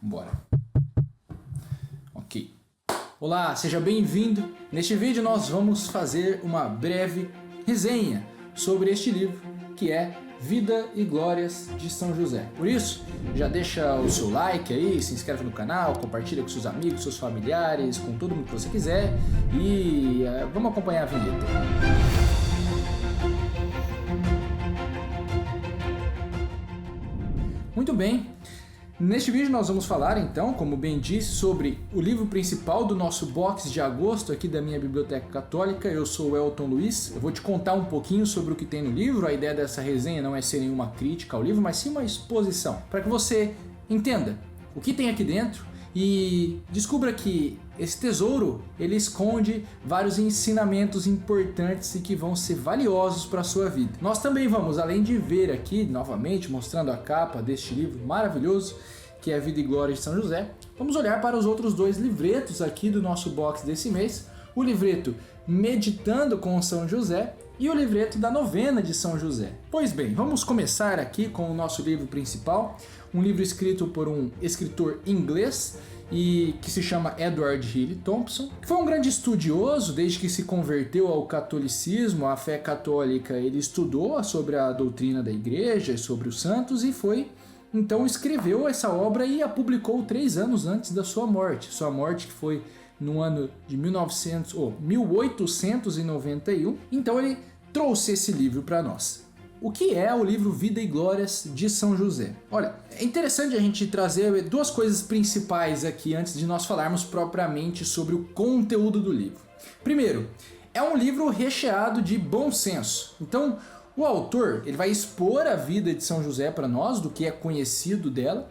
Bora. Ok. Olá, seja bem-vindo. Neste vídeo nós vamos fazer uma breve resenha sobre este livro, que é Vida e Glórias de São José. Por isso, já deixa o seu like aí, se inscreve no canal, compartilha com seus amigos, seus familiares, com todo mundo que você quiser e vamos acompanhar a vinheta. Muito bem, neste vídeo nós vamos falar então, como bem disse, sobre o livro principal do nosso box de agosto aqui da minha Biblioteca Católica. Eu sou o Elton Luiz, eu vou te contar um pouquinho sobre o que tem no livro. A ideia dessa resenha não é ser nenhuma crítica ao livro, mas sim uma exposição, para que você entenda o que tem aqui dentro e descubra que esse tesouro, ele esconde vários ensinamentos importantes e que vão ser valiosos para a sua vida. Nós também vamos, além de ver aqui, novamente, mostrando a capa deste livro maravilhoso, que é Vida e Glória de São José, vamos olhar para os outros dois livretos aqui do nosso box desse mês, o livreto Meditando com São José e o livreto da novena de São José. Pois bem, vamos começar aqui com o nosso livro principal, um livro escrito por um escritor inglês e que se chama Edward Healy Thompson, que foi um grande estudioso desde que se converteu ao catolicismo, à fé católica. Ele estudou sobre a doutrina da igreja e sobre os santos e então escreveu essa obra e a publicou 3 anos antes da sua morte. Sua morte que foi no ano de 1891, então ele trouxe esse livro para nós. O que é o livro Vida e Glórias de São José? Olha, é interessante a gente trazer duas coisas principais aqui antes de nós falarmos propriamente sobre o conteúdo do livro. Primeiro, é um livro recheado de bom senso. Então, o autor ele vai expor a vida de São José para nós, do que é conhecido dela,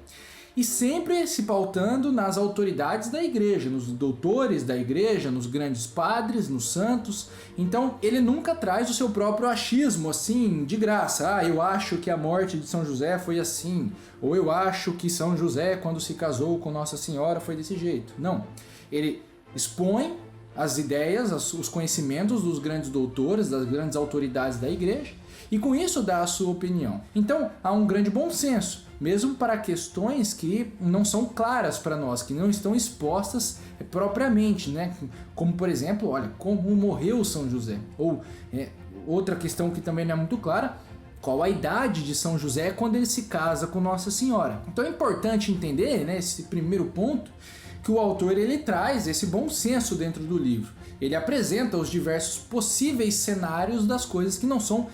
e sempre se pautando nas autoridades da igreja, nos doutores da igreja, nos grandes padres, nos santos. Então ele nunca traz o seu próprio achismo assim de graça. Eu acho que a morte de São José foi assim, ou eu acho que São José quando se casou com Nossa Senhora foi desse jeito. Não, ele expõe as ideias, os conhecimentos dos grandes doutores, das grandes autoridades da igreja, e com isso dá a sua opinião. Então há um grande bom senso, mesmo para questões que não são claras para nós, que não estão expostas propriamente, né? Como por exemplo, olha, como morreu São José, ou outra questão que também não é muito clara, qual a idade de São José quando ele se casa com Nossa Senhora. Então é importante entender, né, esse primeiro ponto, que o autor ele traz esse bom senso dentro do livro. Ele apresenta os diversos possíveis cenários das coisas que não são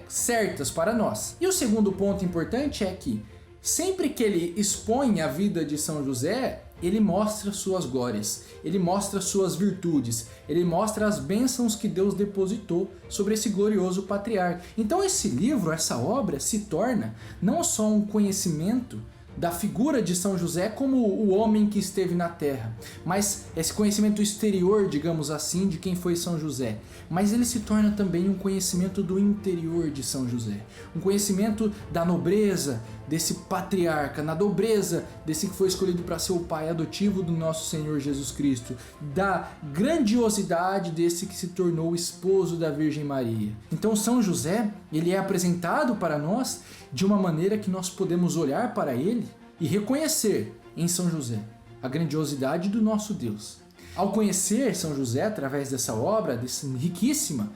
certas para nós. E o segundo ponto importante é que sempre que ele expõe a vida de São José, ele mostra suas glórias, ele mostra suas virtudes, ele mostra as bênçãos que Deus depositou sobre esse glorioso patriarca. Então esse livro, essa obra, se torna não só um conhecimento da figura de São José como o homem que esteve na terra, mas esse conhecimento exterior, digamos assim, de quem foi São José, mas ele se torna também um conhecimento do interior de São José, um conhecimento da nobreza desse patriarca, na nobreza desse que foi escolhido para ser o pai adotivo do nosso Senhor Jesus Cristo, da grandiosidade desse que se tornou o esposo da Virgem Maria. Então São José, ele é apresentado para nós de uma maneira que nós podemos olhar para ele e reconhecer em São José a grandiosidade do nosso Deus. Ao conhecer São José através dessa obra, riquíssima,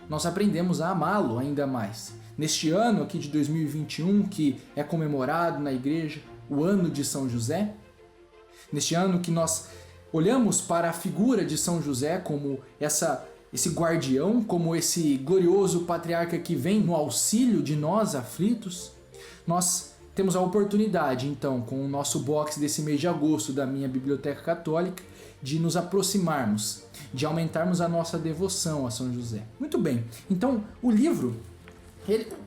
nós aprendemos a amá-lo ainda mais. Neste ano aqui de 2021, que é comemorado na igreja o ano de São José, neste ano que nós olhamos para a figura de São José como esse guardião, como esse glorioso patriarca que vem no auxílio de nós aflitos, nós temos a oportunidade, então, com o nosso box desse mês de agosto da minha Biblioteca Católica, de nos aproximarmos, de aumentarmos a nossa devoção a São José. Muito bem, então o livro,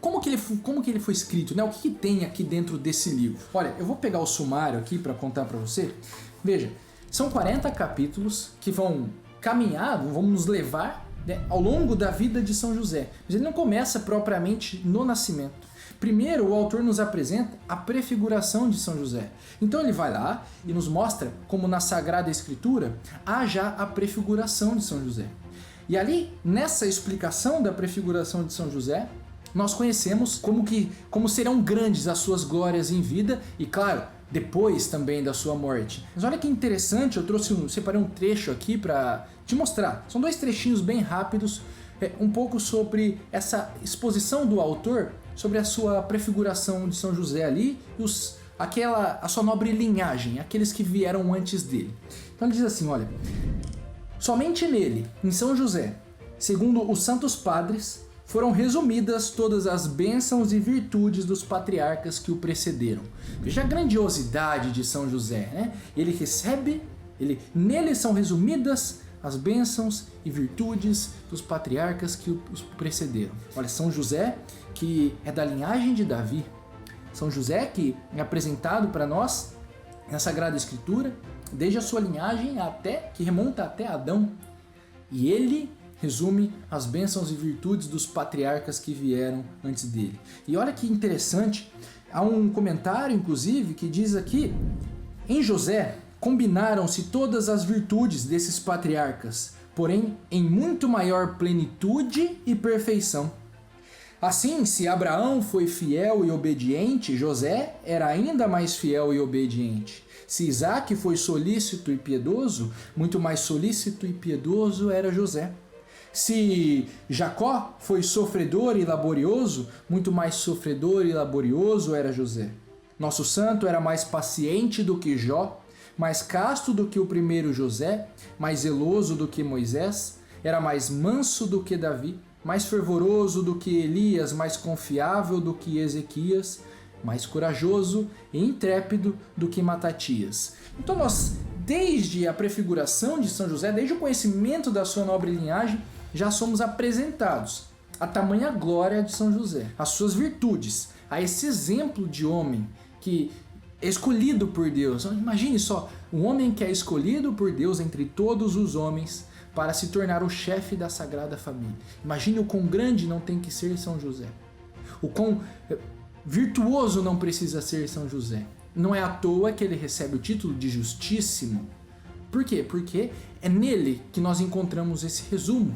como que ele foi escrito, né? O que tem aqui dentro desse livro? Olha, eu vou pegar o sumário aqui para contar para você. Veja, são 40 capítulos que vão caminhar, vão nos levar, né, ao longo da vida de São José. Mas ele não começa propriamente no nascimento. Primeiro, o autor nos apresenta a prefiguração de São José. Então ele vai lá e nos mostra como na Sagrada Escritura há já a prefiguração de São José. E ali, nessa explicação da prefiguração de São José, nós conhecemos como serão grandes as suas glórias em vida e, claro, depois também da sua morte. Mas olha que interessante, separei um trecho aqui para te mostrar. São 2 trechinhos bem rápidos, um pouco sobre essa exposição do autor, sobre a sua prefiguração de São José ali e a sua nobre linhagem, aqueles que vieram antes dele. Então ele diz assim, olha: somente nele, em São José, segundo os santos padres, foram resumidas todas as bênçãos e virtudes dos patriarcas que o precederam. Veja a grandiosidade de São José, né? Nele são resumidas as bênçãos e virtudes dos patriarcas que os precederam. Olha, São José, que é da linhagem de Davi, São José que é apresentado para nós na Sagrada Escritura, desde a sua linhagem que remonta até Adão, e ele resume as bênçãos e virtudes dos patriarcas que vieram antes dele. E olha que interessante, há um comentário inclusive que diz aqui: em José combinaram-se todas as virtudes desses patriarcas, porém em muito maior plenitude e perfeição. Assim, se Abraão foi fiel e obediente, José era ainda mais fiel e obediente. Se Isaac foi solícito e piedoso, muito mais solícito e piedoso era José. Se Jacó foi sofredor e laborioso, muito mais sofredor e laborioso era José. Nosso santo era mais paciente do que Jó, mais casto do que o primeiro José, mais zeloso do que Moisés, era mais manso do que Davi, mais fervoroso do que Elias, mais confiável do que Ezequias, mais corajoso e intrépido do que Matatias. Então nós, desde a prefiguração de São José, desde o conhecimento da sua nobre linhagem, já somos apresentados a tamanha glória de São José, as suas virtudes, a esse exemplo de homem que é escolhido por Deus. Imagine só, um homem que é escolhido por Deus entre todos os homens para se tornar o chefe da Sagrada Família. Imagine o quão grande não tem que ser São José, o quão virtuoso não precisa ser São José. Não é à toa que ele recebe o título de Justíssimo. Por quê? Porque é nele que nós encontramos esse resumo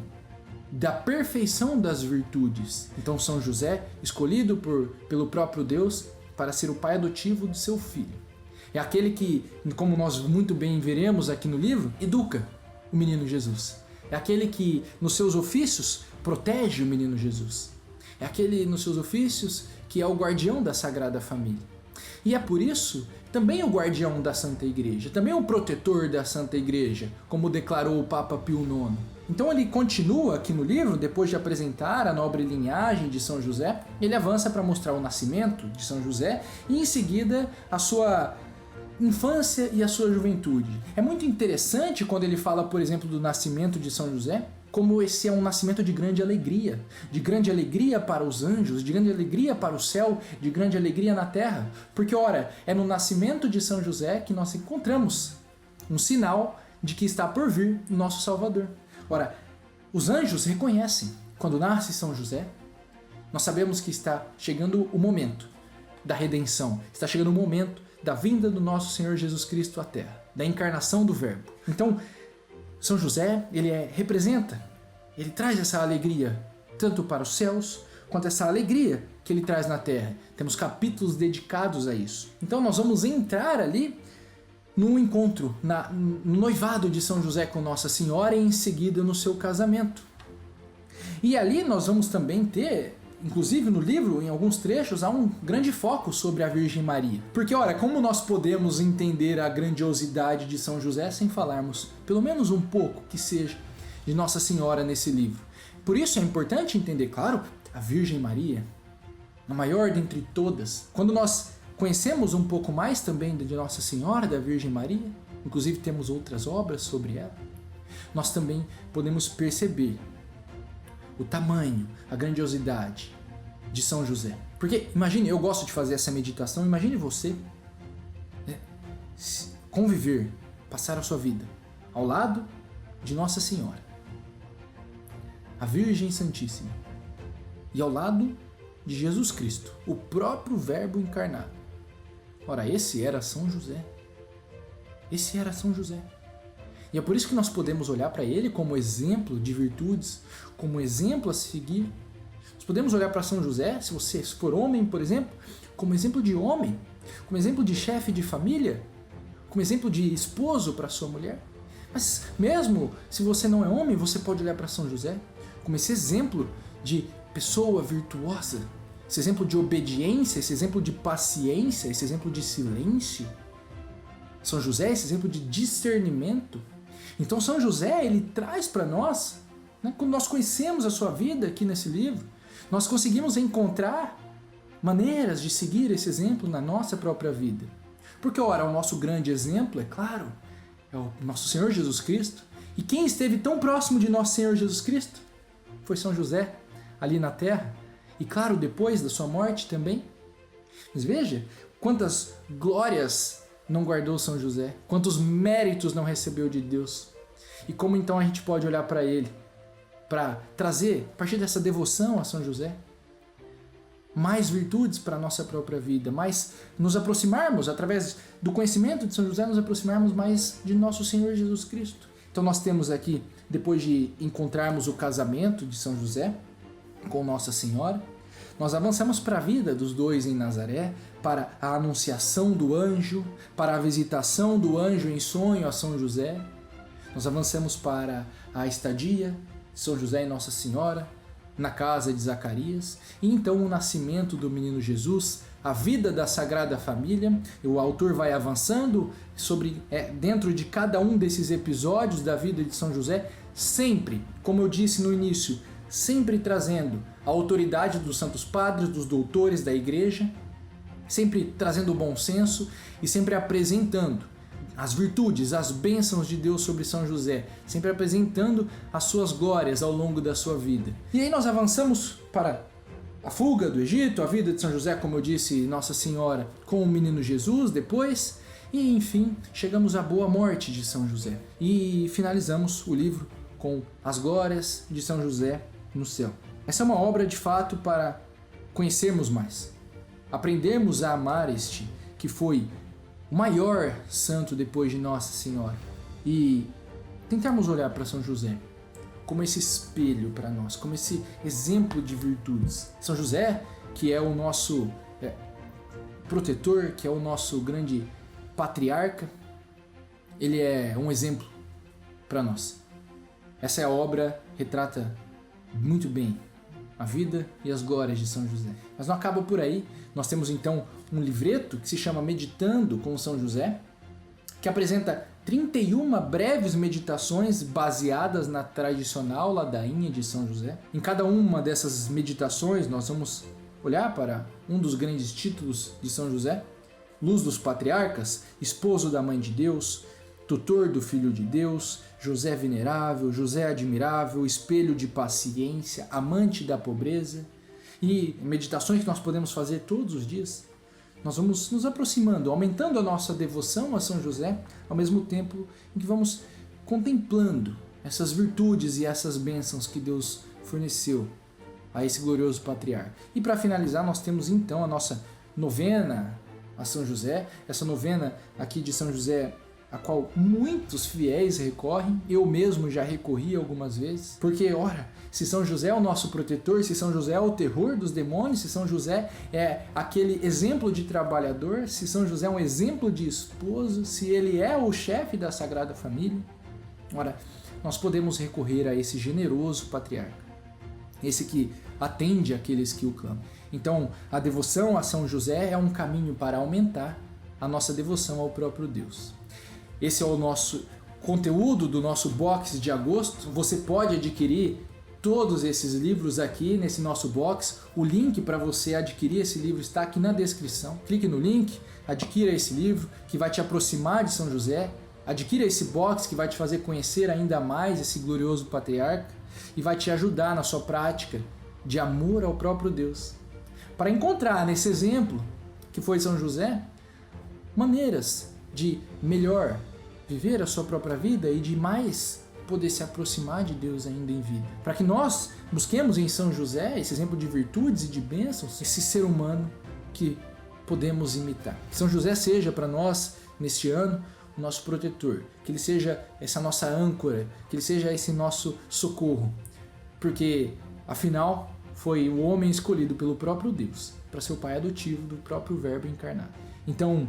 da perfeição das virtudes. Então São José, escolhido pelo próprio Deus para ser o pai adotivo de seu filho. É aquele que, como nós muito bem veremos aqui no livro, educa o menino Jesus. É aquele que, nos seus ofícios, protege o menino Jesus. É aquele, nos seus ofícios, que é o guardião da Sagrada Família. E é por isso também o guardião da Santa Igreja, também o protetor da Santa Igreja, como declarou o Papa Pio IX. Então ele continua aqui no livro, depois de apresentar a nobre linhagem de São José, ele avança para mostrar o nascimento de São José e em seguida a sua infância e a sua juventude. É muito interessante quando ele fala, por exemplo, do nascimento de São José, como esse é um nascimento de grande alegria para os anjos, de grande alegria para o céu, de grande alegria na terra. Porque, ora, é no nascimento de São José que nós encontramos um sinal de que está por vir o nosso Salvador. Ora, os anjos reconhecem quando nasce São José. Nós sabemos que está chegando o momento da redenção, está chegando o momento da vinda do nosso Senhor Jesus Cristo à terra, da encarnação do Verbo. Então, São José, ele traz essa alegria tanto para os céus, quanto essa alegria que ele traz na terra. Temos capítulos dedicados a isso. Então nós vamos entrar ali no encontro, no noivado de São José com Nossa Senhora e em seguida no seu casamento. E ali nós vamos também ter, inclusive no livro, em alguns trechos, há um grande foco sobre a Virgem Maria. Porque, ora, como nós podemos entender a grandiosidade de São José sem falarmos, pelo menos um pouco, que seja, de Nossa Senhora nesse livro? Por isso é importante entender, claro, a Virgem Maria, a maior dentre todas. Quando nós conhecemos um pouco mais também de Nossa Senhora, da Virgem Maria, inclusive temos outras obras sobre ela, nós também podemos perceber o tamanho, a grandiosidade de São José. Porque, imagine, eu gosto de fazer essa meditação, imagine você conviver, passar a sua vida ao lado de Nossa Senhora, a Virgem Santíssima, e ao lado de Jesus Cristo, o próprio Verbo encarnado. Ora, esse era São José. Esse era São José. E é por isso que nós podemos olhar para ele como exemplo de virtudes, como exemplo a seguir. Nós podemos olhar para São José, se você for homem, por exemplo, como exemplo de homem, como exemplo de chefe de família, como exemplo de esposo para sua mulher. Mas mesmo se você não é homem, você pode olhar para São José como esse exemplo de pessoa virtuosa, esse exemplo de obediência, esse exemplo de paciência, esse exemplo de silêncio. São José é esse exemplo de discernimento. Então São José, ele traz para nós, né, quando nós conhecemos a sua vida aqui nesse livro, nós conseguimos encontrar maneiras de seguir esse exemplo na nossa própria vida. Porque, ora, o nosso grande exemplo, é claro, é o nosso Senhor Jesus Cristo. E quem esteve tão próximo de nosso Senhor Jesus Cristo? Foi São José, ali na terra. E, claro, depois da sua morte também. Mas veja, quantas glórias não guardou São José, quantos méritos não recebeu de Deus. E como então a gente pode olhar para ele, para trazer, a partir dessa devoção a São José, mais virtudes para a nossa própria vida, mais nos aproximarmos, através do conhecimento de São José, nos aproximarmos mais de nosso Senhor Jesus Cristo. Então nós temos aqui, depois de encontrarmos o casamento de São José com Nossa Senhora, nós avançamos para a vida dos dois em Nazaré, para a anunciação do anjo, para a visitação do anjo em sonho a São José. Nós avançamos para a estadia de São José e Nossa Senhora na casa de Zacarias, e então o nascimento do menino Jesus, a vida da Sagrada Família. O autor vai avançando sobre dentro de cada um desses episódios da vida de São José, sempre, como eu disse no início, sempre trazendo a autoridade dos santos padres, dos doutores da igreja, sempre trazendo o bom senso e sempre apresentando as virtudes, as bênçãos de Deus sobre São José, sempre apresentando as suas glórias ao longo da sua vida. E aí nós avançamos para a fuga do Egito, a vida de São José, como eu disse, Nossa Senhora com o menino Jesus depois, e enfim, chegamos à boa morte de São José. E finalizamos o livro com as glórias de São José no céu. Essa é uma obra de fato para conhecermos mais, aprendermos a amar este que foi o maior santo depois de Nossa Senhora, e tentarmos olhar para São José como esse espelho para nós, como esse exemplo de virtudes. São José, que é o nosso protetor, que é o nosso grande patriarca, ele é um exemplo para nós. Essa obra retrata muito bem a vida e as glórias de São José. Mas não acaba por aí. Nós temos então um livreto que se chama Meditando com São José, que apresenta 31 breves meditações baseadas na tradicional ladainha de São José. Em cada uma dessas meditações nós vamos olhar para um dos grandes títulos de São José: Luz dos Patriarcas, Esposo da Mãe de Deus, Tutor do Filho de Deus, José Venerável, José Admirável, Espelho de Paciência, Amante da Pobreza. E meditações que nós podemos fazer todos os dias. Nós vamos nos aproximando, aumentando a nossa devoção a São José, ao mesmo tempo em que vamos contemplando essas virtudes e essas bênçãos que Deus forneceu a esse glorioso patriarca. E para finalizar, nós temos então a nossa novena a São José, essa novena aqui de São José, a qual muitos fiéis recorrem, eu mesmo já recorri algumas vezes, porque, ora, se São José é o nosso protetor, se São José é o terror dos demônios, se São José é aquele exemplo de trabalhador, se São José é um exemplo de esposo, se ele é o chefe da Sagrada Família, ora, nós podemos recorrer a esse generoso patriarca, esse que atende aqueles que o clamam. Então, a devoção a São José é um caminho para aumentar a nossa devoção ao próprio Deus. Esse é o nosso conteúdo do nosso box de agosto. Você pode adquirir todos esses livros aqui nesse nosso box. O link para você adquirir esse livro está aqui na descrição. Clique no link, adquira esse livro que vai te aproximar de São José. Adquira esse box que vai te fazer conhecer ainda mais esse glorioso patriarca e vai te ajudar na sua prática de amor ao próprio Deus. Para encontrar nesse exemplo, que foi São José, maneiras de melhor viver a sua própria vida e de mais poder se aproximar de Deus ainda em vida. Para que nós busquemos em São José esse exemplo de virtudes e de bênçãos, esse ser humano que podemos imitar. Que São José seja para nós, neste ano, o nosso protetor, que ele seja essa nossa âncora, que ele seja esse nosso socorro, porque, afinal, foi o homem escolhido pelo próprio Deus para ser o pai adotivo do próprio Verbo encarnado. Então,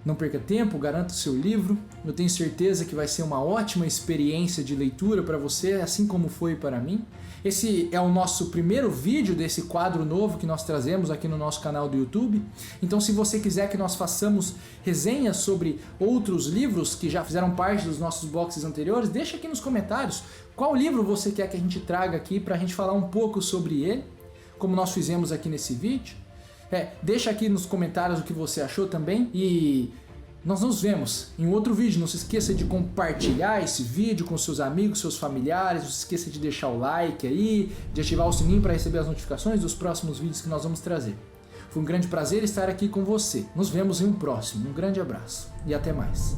não perca tempo, garanta o seu livro. Eu tenho certeza que vai ser uma ótima experiência de leitura para você, assim como foi para mim. Esse é o nosso primeiro vídeo desse quadro novo que nós trazemos aqui no nosso canal do YouTube. Então, se você quiser que nós façamos resenhas sobre outros livros que já fizeram parte dos nossos boxes anteriores, deixa aqui nos comentários qual livro você quer que a gente traga aqui para a gente falar um pouco sobre ele, como nós fizemos aqui nesse vídeo. Deixa aqui nos comentários o que você achou também e nós nos vemos em outro vídeo. Não se esqueça de compartilhar esse vídeo com seus amigos, seus familiares. Não se esqueça de deixar o like aí, de ativar o sininho para receber as notificações dos próximos vídeos que nós vamos trazer. Foi um grande prazer estar aqui com você. Nos vemos em um próximo. Um grande abraço e até mais.